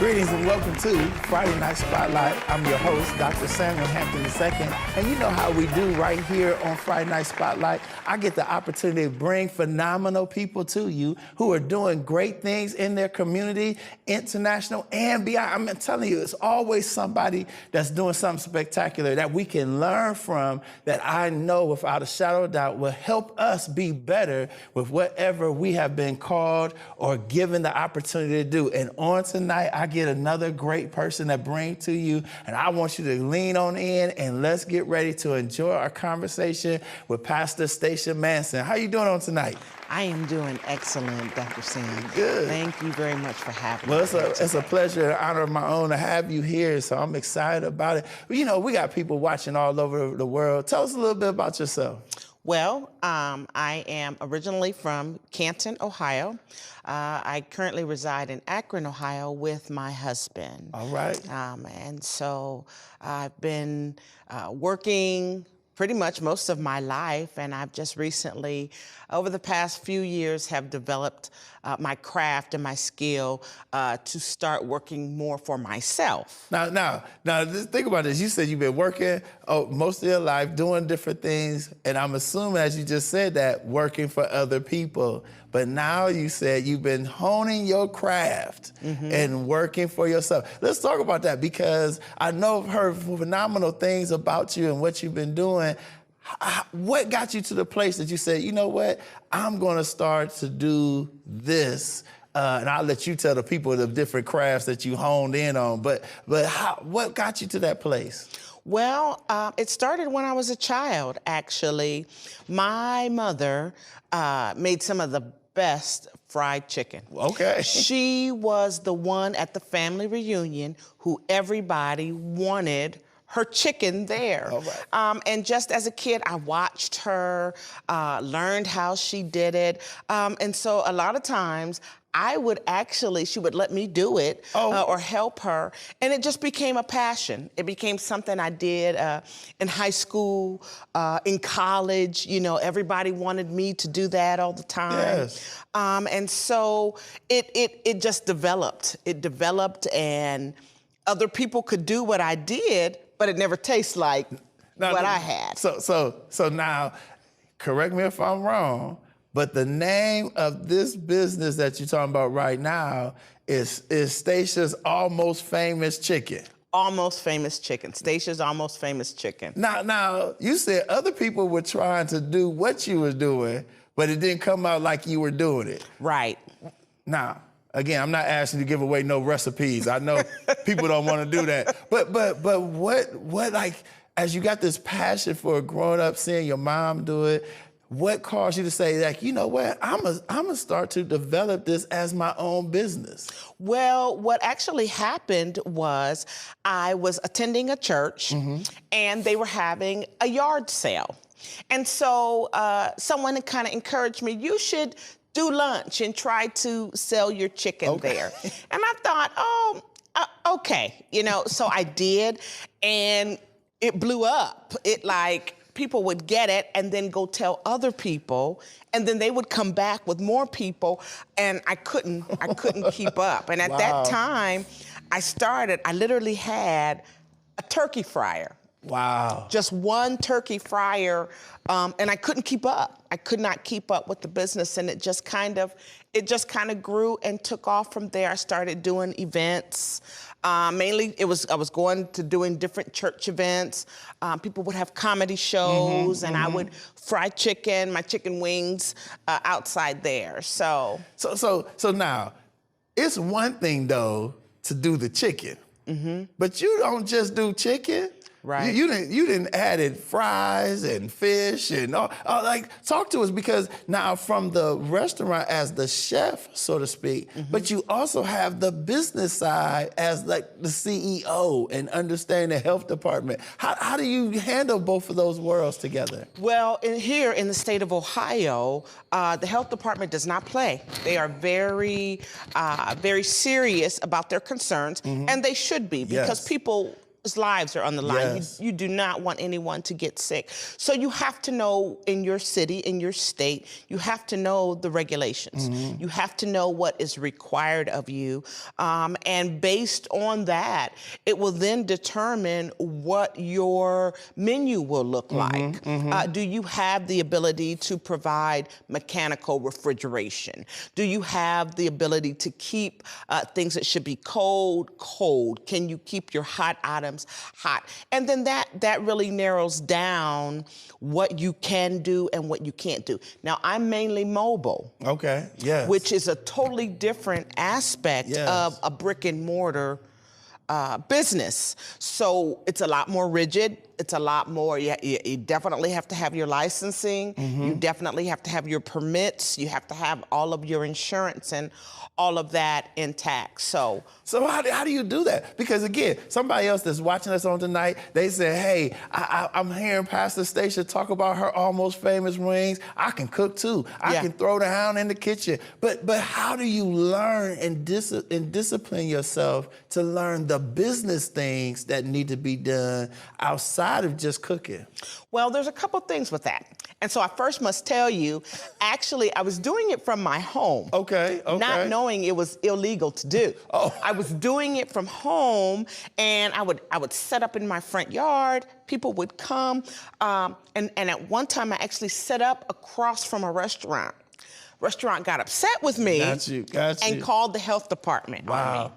Greetings and welcome to Friday Night Spotlight. I'm your host, Dr. Samuel Hampton II. And you know how we do right here on Friday Night Spotlight. I get the opportunity to bring phenomenal people to you who are doing great things in their community, international and beyond. I'm telling you, it's always somebody that's doing something spectacular that we can learn from, that I know without a shadow of doubt will help us be better with whatever we have been called or given the opportunity to do. And on tonight, I get another great person to bring to you, and I want you to lean on in and let's get ready to enjoy our conversation with Pastor Stachia Manson. How you doing on tonight? I am doing excellent, Dr. Sam. Good. Thank you very much for having me. Well, it's a pleasure, an honor of my own to have you here, so I'm excited about it. You know, we got people watching all over the world. Tell us a little bit about yourself. Well, I am originally from Canton, Ohio. I currently reside in Akron, Ohio with my husband. All right. And so I've been working pretty much most of my life, and I've just recently, over the past few years, have developed my craft and my skill to start working more for myself. Now, just think about this. You said you've been working most of your life, doing different things, and I'm assuming, as you just said that, working for other people. But now you said you've been honing your craft and working for yourself. Let's talk about that, because I know I've heard phenomenal things about you and what you've been doing. What got you to the place that you said, you know what, I'm gonna start to do this, and I'll let you tell the people the different crafts that you honed in on, but what got you to that place? Well, it started when I was a child, actually. My mother made some of the best fried chicken. Okay. She was the one at the family reunion who everybody wanted her chicken there. All right. And just as a kid, I watched her, learned how she did it. And so a lot of times, she would let me do it or help her. And it just became a passion. It became something I did in high school, in college. You know, everybody wanted me to do that all the time. Yes. And so it just developed. It developed, and other people could do what I did, but it never tastes like what I had. So now, correct me if I'm wrong, but the name of this business that you're talking about right now is Stachia's Almost Famous Chicken. Almost Famous Chicken. Stachia's Almost Famous Chicken. Now, you said other people were trying to do what you were doing, but it didn't come out like you were doing it. Right. Now, again, I'm not asking you to give away no recipes. I know people don't want to do that. But what like, as you got this passion for growing up, seeing your mom do it, what caused you to say, like, you know what, I'm gonna start to develop this as my own business? Well, what actually happened was I was attending a church and they were having a yard sale. And so someone kind of encouraged me, you should do lunch and try to sell your chicken there. And I thought, okay, you know, so I did, and it blew up. People would get it and then go tell other people, and then they would come back with more people, and I couldn't keep up. And at that time, I literally had a turkey fryer. Wow. Just one turkey fryer, and I couldn't keep up. I could not keep up with the business, and it just kind of grew and took off from there. I started doing events. Mainly, I was going to doing different church events. People would have comedy shows, and I would fry chicken, my chicken wings, outside there. So now, it's one thing though to do the chicken, but you don't just do chicken. Right. You didn't added fries and fish and all. Like, talk to us, because now from the restaurant as the chef, so to speak, but you also have the business side as like the CEO and understanding the health department. How do you handle both of those worlds together? Well, here in the state of Ohio, the health department does not play. They are very serious about their concerns, and they should be, because people lives are on the line. Yes. You do not want anyone to get sick. So you have to know in your city, in your state, you have to know the regulations. You have to know what is required of you. And based on that, it will then determine what your menu will look like. Do you have the ability to provide mechanical refrigeration? Do you have the ability to keep things that should be cold, cold? Can you keep your hot items hot? And then that really narrows down what you can do and what you can't do. Now, I'm mainly mobile. Okay, yes. Which is a totally different aspect of a brick and mortar business. So it's a lot more rigid. It's a lot more, you definitely have to have your licensing. You definitely have to have your permits. You have to have all of your insurance and all of that intact. So how do you do that? Because again, somebody else that's watching us on tonight, they said, hey, I'm hearing Pastor Stachia talk about her almost famous wings. I can cook too. I can throw the hound in the kitchen. But how do you learn and discipline yourself to learn the business things that need to be done outside of just cooking? Well, there's a couple things with that. And so I first must tell you, actually, I was doing it from my home. Okay. Not knowing it was illegal to do. I was doing it from home, and I would set up in my front yard. People would come, and at one time I actually set up across from a restaurant. Restaurant got upset with me. Got you. And called the health department on me.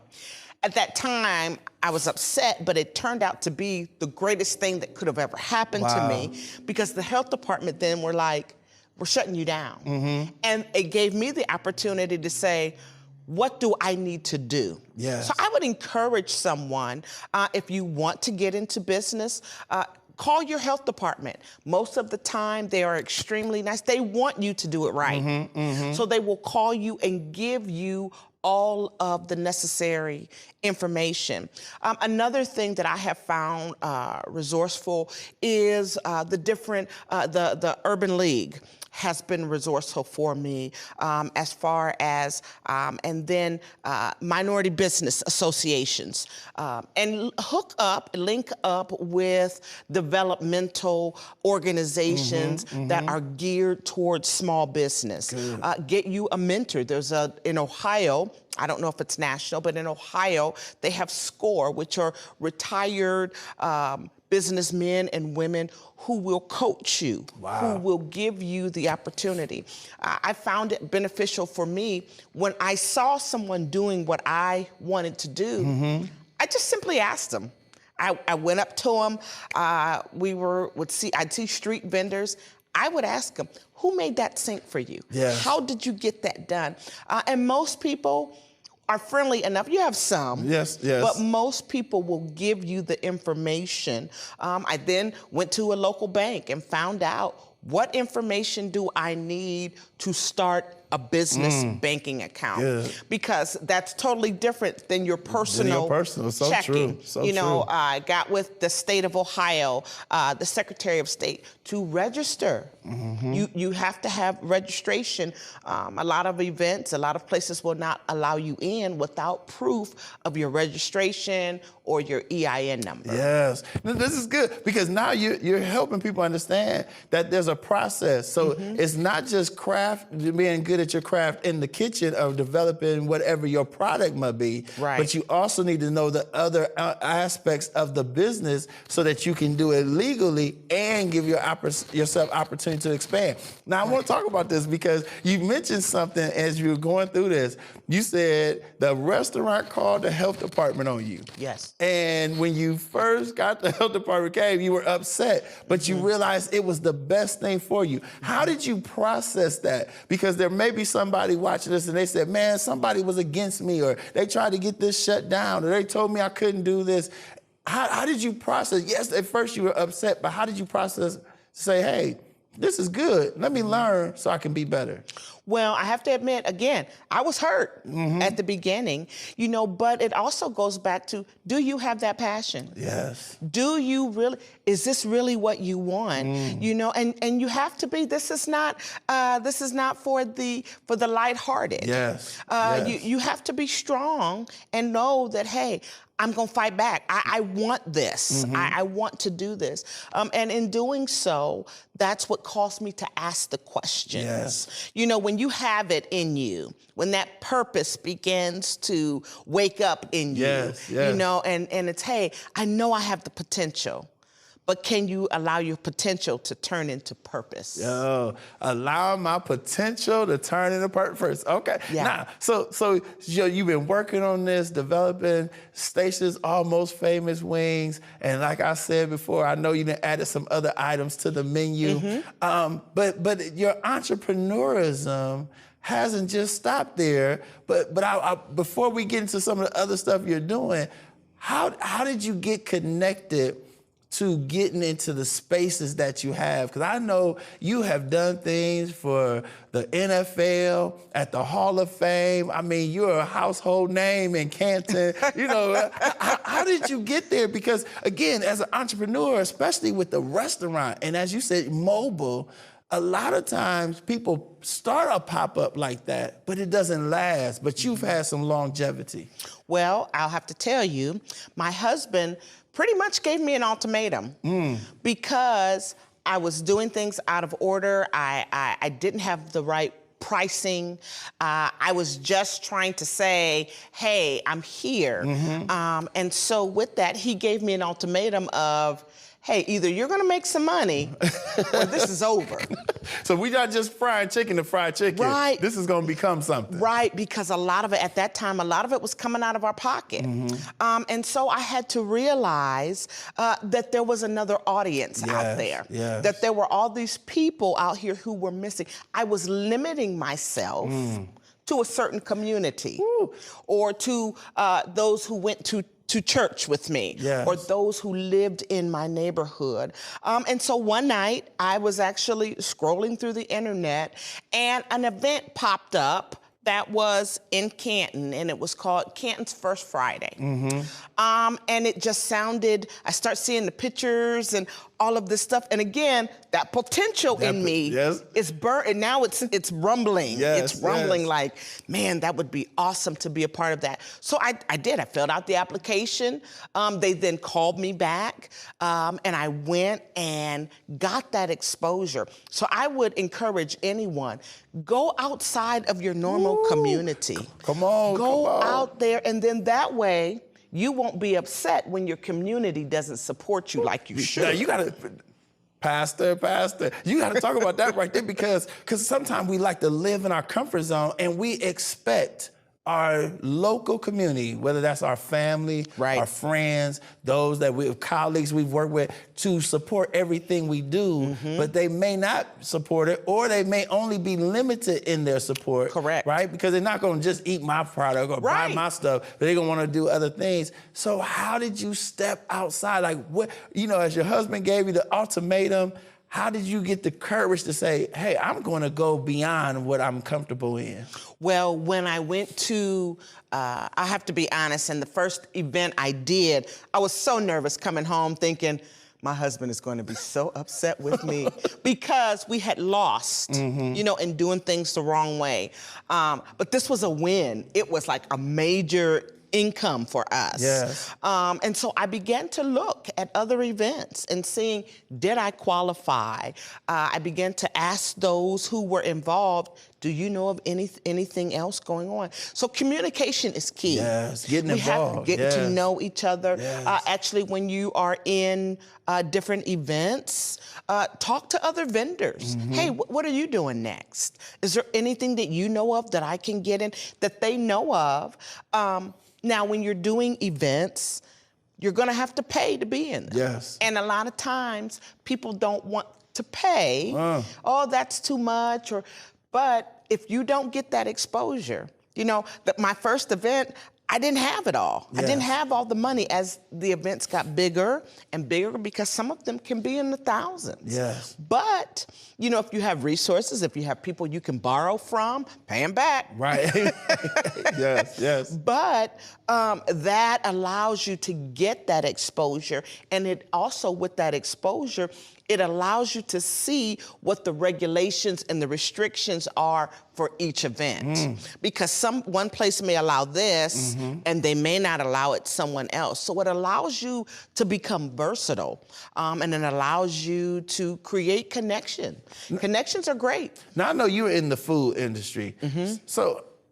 At that time, I was upset, but it turned out to be the greatest thing that could have ever happened to me, because the health department then were like, we're shutting you down. And it gave me the opportunity to say, what do I need to do? So I would encourage someone, if you want to get into business, call your health department. Most of the time, they are extremely nice. They want you to do it right. So they will call you and give you all of the necessary information. Another thing that I have found resourceful is the Urban League has been resourceful for me as far as, and then minority business associations. And link up with developmental organizations that are geared towards small business. Get you a mentor. There's in Ohio, I don't know if it's national, but in Ohio, they have SCORE, which are retired businessmen and women who will coach you, who will give you the opportunity. I found it beneficial for me when I saw someone doing what I wanted to do. I just simply asked them. I went up to them. I'd see street vendors. I would ask them, who made that sink for you? How did you get that done? And most people are friendly enough. You have some. But most people will give you the information. I then went to a local bank and found out, what information do I need to start a business banking account? Because that's totally different than your personal, So checking. True. You know, I got with the state of Ohio, the Secretary of State, to register. You have to have registration. A lot of events, a lot of places will not allow you in without proof of your registration or your EIN number. This is good, because now you're helping people understand that there's a process. So it's not just being good at your craft in the kitchen of developing whatever your product might be, but you also need to know the other aspects of the business so that you can do it legally and give yourself opportunity to expand. Now, I want to talk about this because you mentioned something as you were going through this. You said the restaurant called the health department on you. And when you first got the health department came, you were upset, but you realized it was the best thing for you. How did you process that? Because there may be somebody watching this and they said, man, somebody was against me, or they tried to get this shut down, or they told me I couldn't do this. How did you process? Yes, at first you were upset, but how did you process, say, hey, this is good. Let me learn so I can be better? Well, I have to admit, again, I was hurt at the beginning, you know, but it also goes back to, do you have that passion? Do you really, is this really what you want? You know, and you have to be, this is not for the lighthearted. You have to be strong and know that, hey, I'm gonna fight back. I want this. I want to do this. And in doing so, that's what caused me to ask the questions. Yes. You know, when you have it in you, when that purpose begins to wake up in you, Yes. you know, and it's, hey, I know I have the potential, but can you allow your potential to turn into purpose? Oh, allow my potential to turn into purpose. Okay. Yeah. Now, so you've been working on this, developing Stachia's Almost Famous Wings, and like I said before, I know you done added some other items to the menu. But your entrepreneurism hasn't just stopped there. But before we get into some of the other stuff you're doing, how did you get connected to getting into the spaces that you have? Because I know you have done things for the NFL, at the Hall of Fame. I mean, you're a household name in Canton. You know, how did you get there? Because again, as an entrepreneur, especially with the restaurant, and as you said, mobile, a lot of times people start a pop-up like that, but it doesn't last. But you've had some longevity. Well, I'll have to tell you, my husband pretty much gave me an ultimatum because I was doing things out of order. I didn't have the right pricing. I was just trying to say, hey, I'm here. And so with that, he gave me an ultimatum of, hey, either you're gonna make some money or this is over. So we're not just frying chicken to fry chicken. Right. This is gonna become something. Right, because a lot of it, at that time, a lot of it was coming out of our pocket. And so I had to realize that there was another audience out there. Yes. That there were all these people out here who were missing. I was limiting myself to a certain community or to those who went to church with me, or those who lived in my neighborhood. And so one night I was actually scrolling through the internet and an event popped up that was in Canton, and it was called Canton's First Friday. And it just sounded, I start seeing the pictures and all of this stuff. And again, that potential in me is burnt, and now it's rumbling. It's rumbling like, man, that would be awesome to be a part of that. So I did, I filled out the application. They then called me back, and I went and got that exposure. So I would encourage anyone, go outside of your normal community. Come on, Go out there, and then that way, you won't be upset when your community doesn't support you like you should. Now, you gotta, Pastor, you gotta talk about that right there, because sometimes we like to live in our comfort zone and we expect our local community, whether that's our family, our friends, those that colleagues we've worked with, to support everything we do, but they may not support it, or they may only be limited in their support. Correct. Right? Because they're not gonna just eat my product or buy my stuff, but they're gonna wanna do other things. So how did you step outside? Like, what, you know, as your husband gave you the ultimatum, how did you get the courage to say, hey, I'm gonna go beyond what I'm comfortable in? Well, when I went to, I have to be honest, in the first event I did, I was so nervous coming home thinking, my husband is going to be so upset with me because we had lost, you know, in doing things the wrong way. But this was a win. It was like a major income for us. And so I began to look at other events and seeing, did I qualify? I began to ask those who were involved, do you know of anything else going on? So communication is key. Getting involved. We have to get to know each other. Actually, when you are in different events, talk to other vendors. Hey, what are you doing next? Is there anything that you know of that I can get in, that they know of? Now, when you're doing events, you're gonna have to pay to be in them. And a lot of times, people don't want to pay. Oh, that's too much, but if you don't get that exposure, you know, my first event, I didn't have it all. I didn't have all the money. As the events got bigger and bigger, because some of them can be in the thousands. But, you know, if you have resources, if you have people you can borrow from, pay them back. But that allows you to get that exposure. And it also, with that exposure, it allows you to see what the regulations and the restrictions are for each event because one place may allow this and they may not allow it someone else. So it allows you to become versatile and it allows you to create connection. Connections are great. Now, I know you're in the food industry.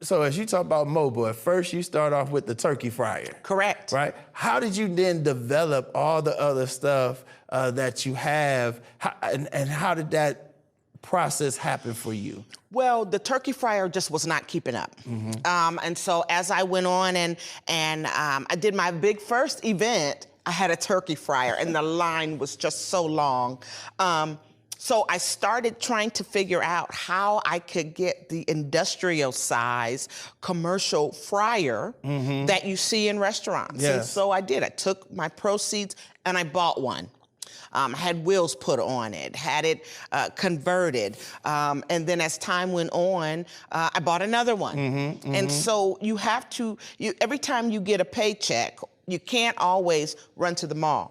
So as you talk about mobile, at first you start off with the turkey fryer. Correct. Right? How did you then develop all the other stuff that you have, and how did that process happen for you? Well, the turkey fryer just was not keeping up. And so as I went on and I did my big first event, I had a turkey fryer and the line was just so long. So I started trying to figure out how I could get the industrial size commercial fryer that you see in restaurants. Yes. And so I did. I took my proceeds and I bought one. Had wheels put on it, had it converted. And then as time went on, I bought another one. And so you have to, every time you get a paycheck, you can't always run to the mall.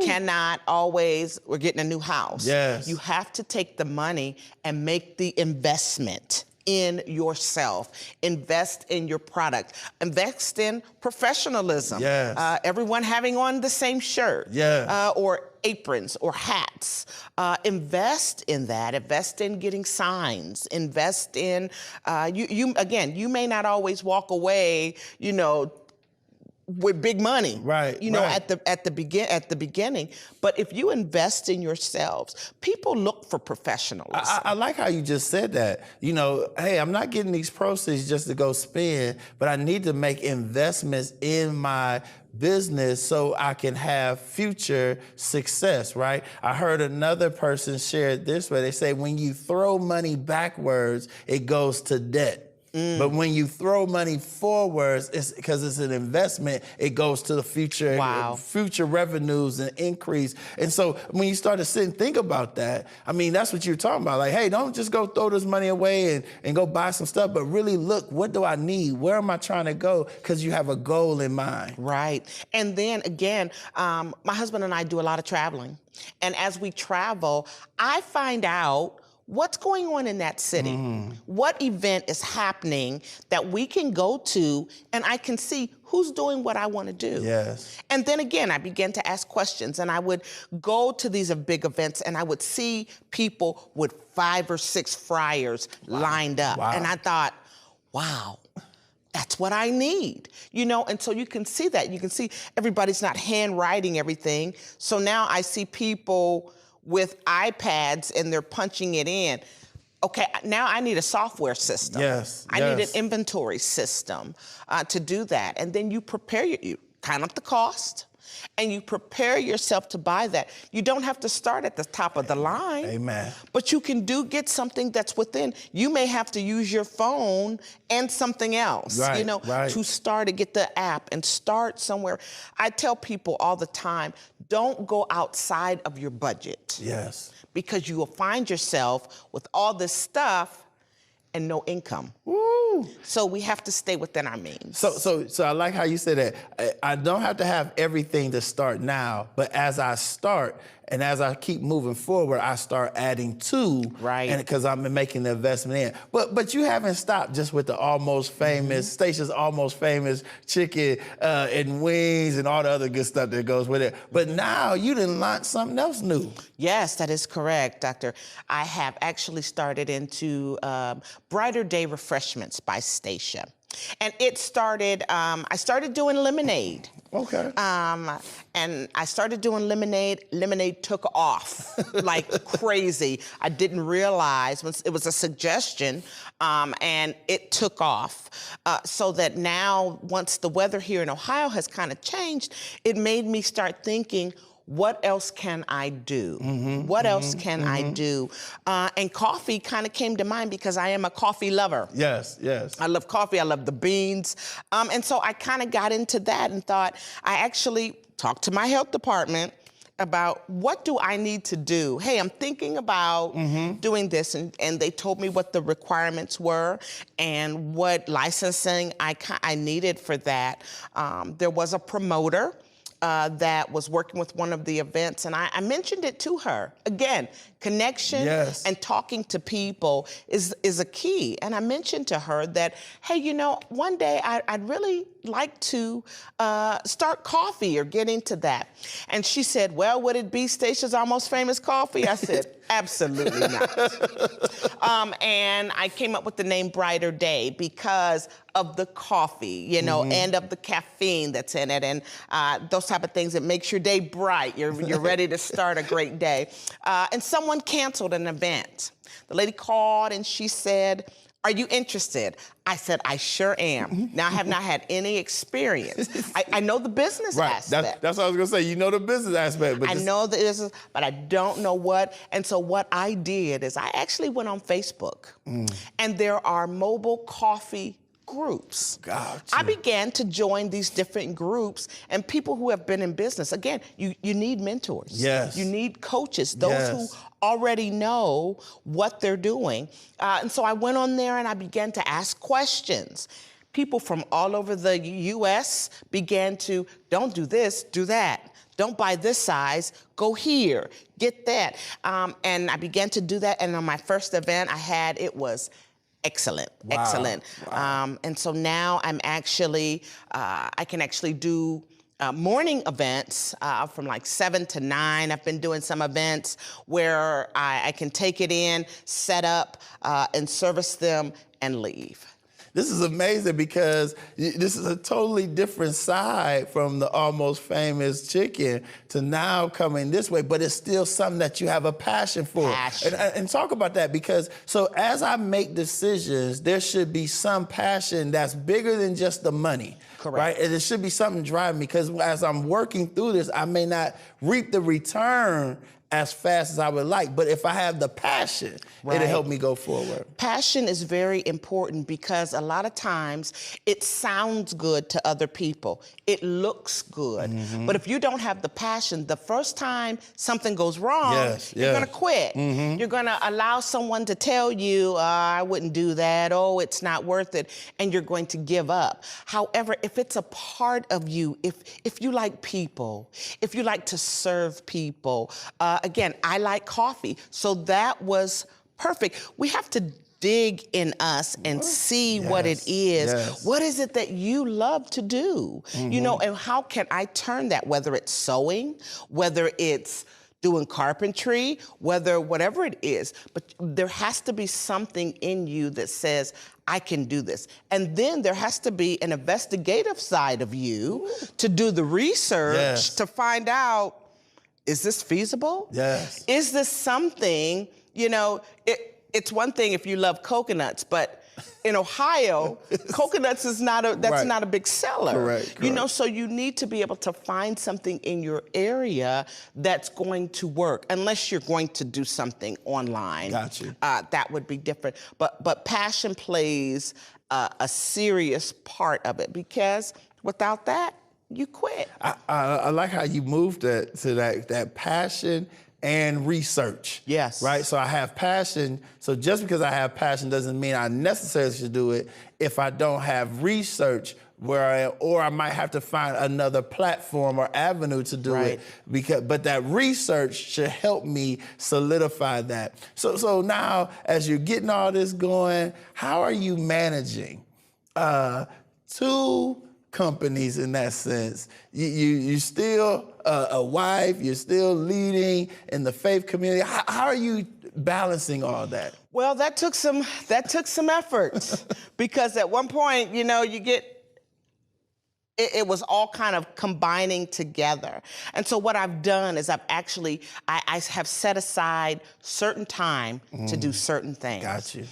Cannot always, we're getting a new house. Yes. You have to take the money and make the investment in yourself. Invest in your product. Invest in professionalism. Yes. Everyone having on the same shirt. Yes. Or aprons or hats. Invest in that. Invest in getting signs. Invest in, you may not always walk away, with big money, right? At the beginning. But if you invest in yourselves, people look for professionalism. I like how you just said that. Hey, I'm not getting these proceeds just to go spend, but I need to make investments in my business so I can have future success, right? I heard another person share it this way. They say when you throw money backwards, it goes to debt. But when you throw money forwards, it's because it's an investment, it goes to the future, future revenues and increase. And so when you start to sit and think about that, I mean, that's what you're talking about. Like, hey, don't just go throw this money away and go buy some stuff, but really look, what do I need? Where am I trying to go? Because you have a goal in mind. Right. And then again, my husband and I do a lot of traveling. And as we travel, I find out what's going on in that city? What event is happening that we can go to and I can see who's doing what I want to do? Yes. And then again, I began to ask questions and I would go to these big events and I would see people with 5 or 6 fryers lined up. And I thought, wow, that's what I need, and so you can see that. You can see everybody's not handwriting everything. So now I see people with iPads and they're punching it in. Okay, now I need a software system. I need an inventory system to do that. And then you prepare, you count up the cost and you prepare yourself to buy that. You don't have to start at the top of the line. Amen. But you can get something that's within. You may have to use your phone and something else, to start to get the app and start somewhere. I tell people all the time, don't go outside of your budget. Yes. Because you will find yourself with all this stuff and no income. Woo. So we have to stay within our means. So I like how you said that. I don't have to have everything to start now, but as I start and as I keep moving forward, I start adding to, and because I'm making the investment in. But you haven't stopped just with the almost famous, Stachia's almost famous chicken and wings and all the other good stuff that goes with it. But now you done launched something else new. Yes, that is correct, Doctor. I have actually started into Brighter Day Refreshments by Stachia. And it started, I started doing lemonade. Okay. And I started doing lemonade. Lemonade took off like crazy. I didn't realize, it was a suggestion, and it took off. So that now, once the weather here in Ohio has kind of changed, it made me start thinking, what else can I do? What else can I do? And coffee kind of came to mind because I am a coffee lover. Yes. I love coffee, I love the beans. And so I kind of got into that and thought, I actually talked to my health department about what do I need to do? Hey, I'm thinking about doing this. And they told me what the requirements were and what licensing I needed for that. There was a promoter that was working with one of the events, and I mentioned it to her. Again, connection Yes. and talking to people is a key. And I mentioned to her that, hey, you know, one day I'd really like to start coffee or get into that. And she said, well, would it be Stachia's Almost Famous Coffee? I said, absolutely not. And I came up with the name Brighter Day because of the coffee, you know, and of the caffeine that's in it, and those type of things that makes your day bright. You're ready to start a great day. And someone canceled an event. The lady called and she said, are you interested? I said, I sure am. Now, I have not had any experience. I know the business aspect. That's what I was gonna say. You know the business aspect. But I know the business, but I don't know what. And so what I did is I actually went on Facebook, and there are mobile coffee groups. Gotcha. I began to join these different groups, and people who have been in business. Again, you need mentors. Yes. You need coaches, those who already know what they're doing. And so I went on there and I began to ask questions. People from all over the US began to, don't do this, do that. Don't buy this size, go here, get that. And I began to do that, and on my first event I had, it was excellent, excellent. Wow. And so now I'm actually, I can actually do morning events from like 7 to 9. I've been doing some events where I can take it in, set up, and service them and leave. This is amazing because this is a totally different side from the Almost Famous chicken to now coming this way, but it's still something that you have a passion for. And talk about that, because so as I make decisions, there should be some passion that's bigger than just the money. Correct. Right? And it should be something driving me, because as I'm working through this, I may not reap the return as fast as I would like, but if I have the passion, it'll help me go forward. Passion is very important because a lot of times it sounds good to other people. It looks good. But if you don't have the passion, the first time something goes wrong, you're gonna quit. You're gonna allow someone to tell you, I wouldn't do that, oh, it's not worth it, and you're going to give up. However, if it's a part of you, if you like people, if you like to serve people, again, I like coffee, so that was perfect. We have to dig in us and see what it is. What is it that you love to do? You know, and how can I turn that, whether it's sewing, whether it's doing carpentry, whatever it is, but there has to be something in you that says, I can do this. And then there has to be an investigative side of you to do the research to find out, is this feasible? Is this something, you know, it's one thing if you love coconuts, but in Ohio, coconuts is not a big seller. Correct. You know, so you need to be able to find something in your area that's going to work, unless you're going to do something online. Got you. That would be different. But passion plays a serious part of it, because without that, you quit. I like how you moved to that passion and research. Yes. Right? So I have passion. So just because I have passion doesn't mean I necessarily should do it if I don't have research or I might have to find another platform or avenue to do it. But that research should help me solidify that. So now, as you're getting all this going, how are you managing two companies in that sense? You still a wife, you're still leading in the faith community. How are you balancing all that? Well, that took some effort because at one point, you know, it was all kind of combining together. And so what I've done is I have set aside certain time to do certain things. Got you.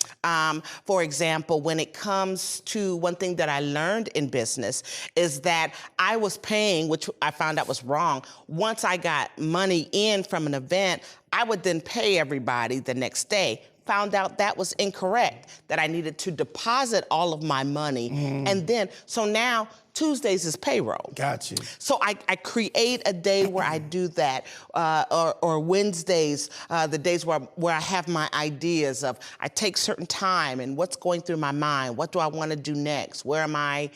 For example, when it comes to one thing that I learned in business is that I was paying, which I found out was wrong. Once I got money in from an event, I would then pay everybody the next day found out that was incorrect, that I needed to deposit all of my money. And then, so now Tuesdays is payroll. Got you. So I create a day where I do that, or Wednesdays, the days where I have my ideas of, I take certain time and what's going through my mind, what do I want to do next, where am I,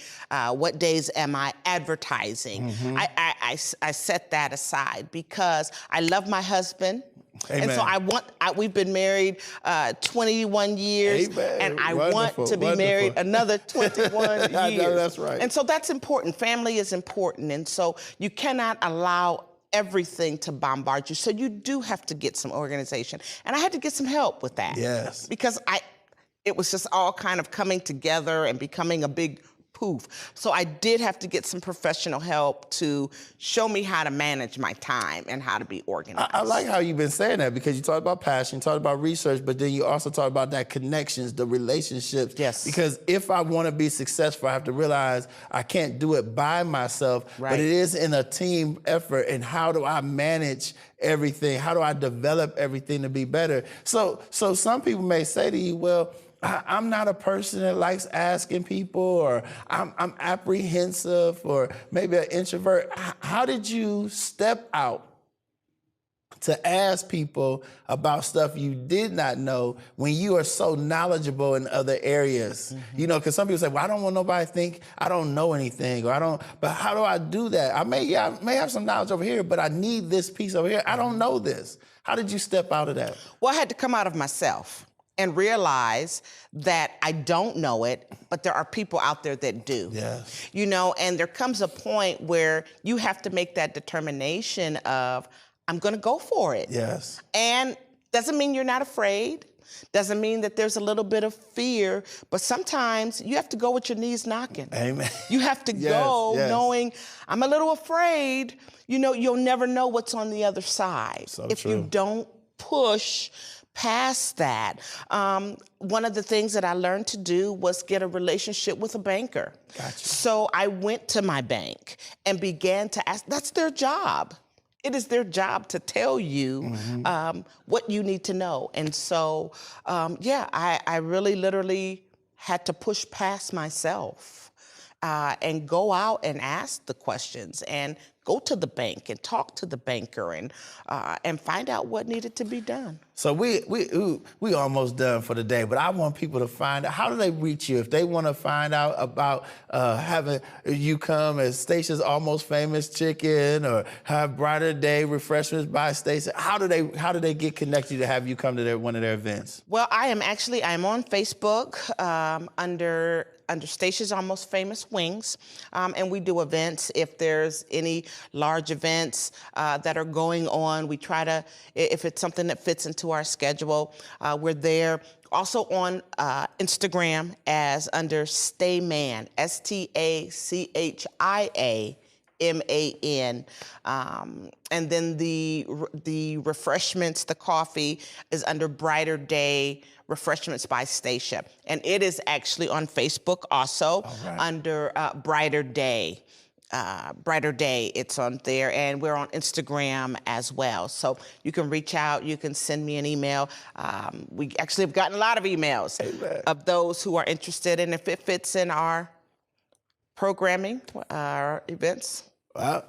what days am I advertising? I set that aside because I love my husband. Amen. And so we've been married 21 years, Amen. and I Wonderful, want to be married another 21 I years. know that's right. And so that's important. Family is important. And so you cannot allow everything to bombard you. So you do have to get some organization. And I had to get some help with that. Yes. Because it was just all kind of coming together and becoming a big poof. So I did have to get some professional help to show me how to manage my time and how to be organized. I like how you've been saying that, because you talk about passion, you talk about research, but then you also talk about that connections, the relationships. Yes. Because if I want to be successful, I have to realize I can't do it by myself, Right. but it is in a team effort. And how do I manage everything? How do I develop everything to be better? So some people may say to you, well, I'm not a person that likes asking people, or I'm apprehensive, or maybe an introvert. How did you step out to ask people about stuff you did not know when you are so knowledgeable in other areas? You know, because some people say, well, I don't want nobody to think I don't know anything, or but how do I do that? I may have some knowledge over here, but I need this piece over here. I don't know this. How did you step out of that? Well, I had to come out of myself and realize that I don't know it, but there are people out there that do. Yes. You know, and there comes a point where you have to make that determination of, I'm gonna go for it. Yes. And doesn't mean you're not afraid, doesn't mean that there's a little bit of fear, but sometimes you have to go with your knees knocking. Amen. You have to Yes, go yes. knowing, I'm a little afraid. You know, you'll never know what's on the other side if true. you don't push past that. One of the things that I learned to do was get a relationship with a banker. Gotcha. So I went to my bank and began to ask, that's their job. It is their job to tell you what you need to know. And so, I really literally had to push past myself and go out and ask the questions and go to the bank and talk to the banker and find out what needed to be done. So we almost done for the day, but I want people to find out, how do they reach you? If they want to find out about having you come as Stacia's Almost Famous Chicken, or have Brighter Day Refreshments by Stacia, how do they get connected to have you come to one of their events? Well, I'm on Facebook under Stachio's Almost Famous Wings, and we do events. If there's any large events that are going on, we try to, if it's something that fits into our schedule, we're there. Also on Instagram as under Stayman, STACHIAMAN. And then the refreshments, the coffee, is under Brighter Day Refreshments by Stachia. And it is actually on Facebook also under Brighter Day. Brighter Day, it's on there, and we're on Instagram as well. So you can reach out, you can send me an email. We actually have gotten a lot of emails of those who are interested, and if it fits in our programming, our events. Well,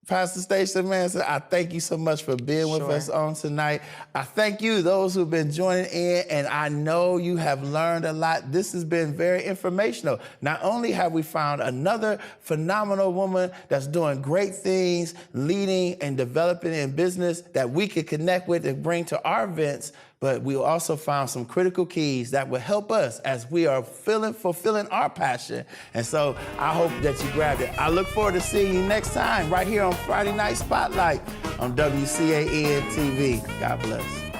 Pastor Stachia Manson, I thank you so much for being with us on tonight. I thank you, those who've been joining in, and I know you have learned a lot. This has been very informational. Not only have we found another phenomenal woman that's doing great things, leading and developing in business that we could connect with and bring to our events, but we also found some critical keys that will help us as we are fulfilling our passion. And so I hope that you grabbed it. I look forward to seeing you next time right here on Friday Night Spotlight on WCAN TV. God bless.